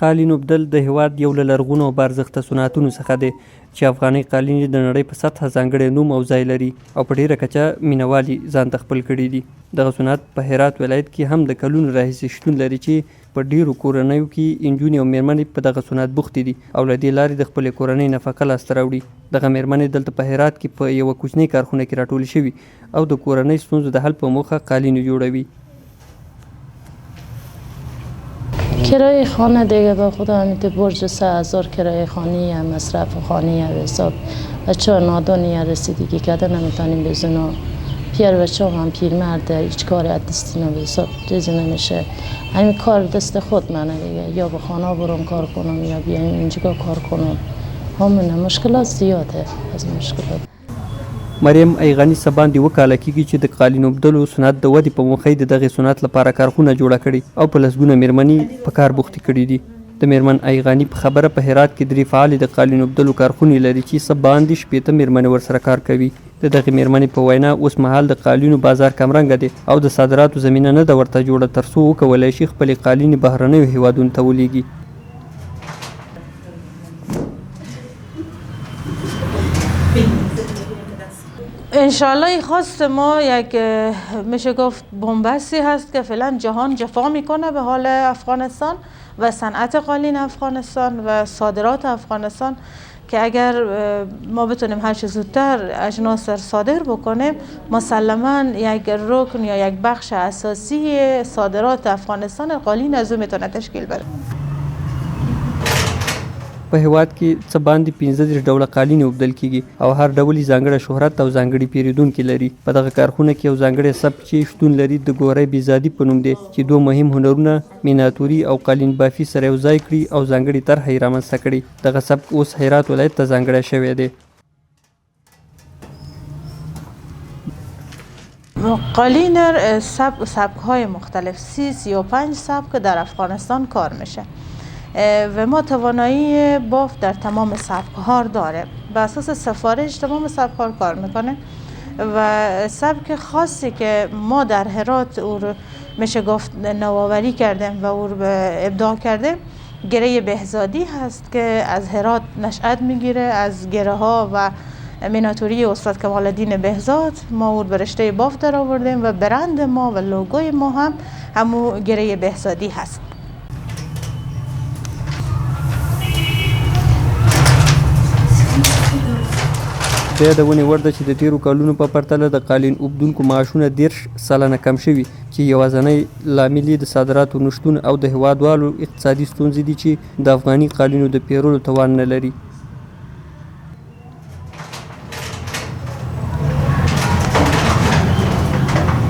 قالین اوبدل د هیواد یو له لرغونو او بارزښته صنعتونو څخه دی چې افغاني قالین د نړۍ په سطحه ځانګړی نوم او ځای لري او په ډیره کچه مینوالي ځان ته خپل کړي دي. دغه صنعت په هرات ولایت کې هم د کلونو راهیسې شتون لري چې په ډیرو کورنیو کې نجونې او میرمنې په دغه صنعت بوختې دي او له دې لارې د خپلې کورنۍ نفقه لاسته راوړي. دغه میرمنې دلته په هرات کې په یوه کوچنۍ کارخونه کې راټولې شوي او د کورنۍ ستونزو د حل په موخه قالین جوړوي. کرایه خانه دیگه با خدا همیت برج 3000 کرایه خانه مصرف خانه حساب بچه ها نادانی رسیدگی کرده نمیتونیم بزنم پیر بچه هم پیرمرد هیچ کاری از دستینا به حساب چیزی نمیشه. همین کار دست خود منه دیگه یا به خانه برم کار کنم یا بیایم اینجا کار کنم همونه مشکلات زیاده از مشکلات. مریم ایغانی څه باندې وکاله کیږي چې د قالین اوبدلو صنعت د ودې په موخه د دغه صنعت لپاره کارخونه جوړه کړي او په لسګونه میرمنې په کار بوختې کړي دي. د میرمن ایغانی په خبره په هرات کې درې فعالې د قالین اوبدلو کارخونې لري چې څه باندې 60 میرمنې ورسره کار کوي. د دغه میرمنې په وینا اوس مهال د قالینو بازار کمرنګه دی او د صادراتو زمینه نه ده ورته جوړه ترڅو وکولی شي خپلې قالینې بهرنیو هیوادونو ته ولیږي. انشالله خواست ما یک میشه گفت بنبستی هست که فعلا جهان جفا میکنه به حال افغانستان و صنعت قالین افغانستان و صادرات افغانستان که اگر ما بتونیم هر چه زودتر اجناس صادر بکنیم مسلما یک رکن یا یک بخش اساسی صادرات افغانستان قالین از او میتونه تشکیل بده. په هیواد کې څه باندې 15 ډوله قالین اوبدل کیږي او هر ډول یې ځانګړی شهرت او ځانګړي پیرودونکي لري. په دغه کارخونه کې یو ځانګړی سبک چې شتون لري د ګورۍ بیزادي په نوم دی چې دوه مهم هنرونه میناتوري او قالین بافي سره یو ځای کړي او ځانګړي طرحه یې رامنځته کړي. دغه سبک اوس هرات ولایت ته ځانګړی شوی دی. قالین سبک‌های مختلف 35 سبک در افغانستان کار میشه و ما توانایی بافت در تمام سبک‌ها داره. به اساس سفارش تمام سبک‌ها کار میکنه و سبک خاصی که ما در هرات او رو میشه گفت نوآوری کردیم و او رو ابداع کردیم گره بهزادی هست که از هرات نشأت میگیره. از گره ها و میناتوری استاد کمال الدین بهزاد ما او به رشته بافت در آوردیم و برند ما و لوگوی ما هم همو گره بهزادی هست. د یادونې وړ ده چې د تیرو کلونو په پرتله د قالین اوبدونکو معاشونه 10 سلنه کم شوي چې یوازینی لامل یې د صادراتو نشتون او د هیوادوالو اقتصادي ستونزې دي چې د افغاني قالینو د پیرلو توان نه لري.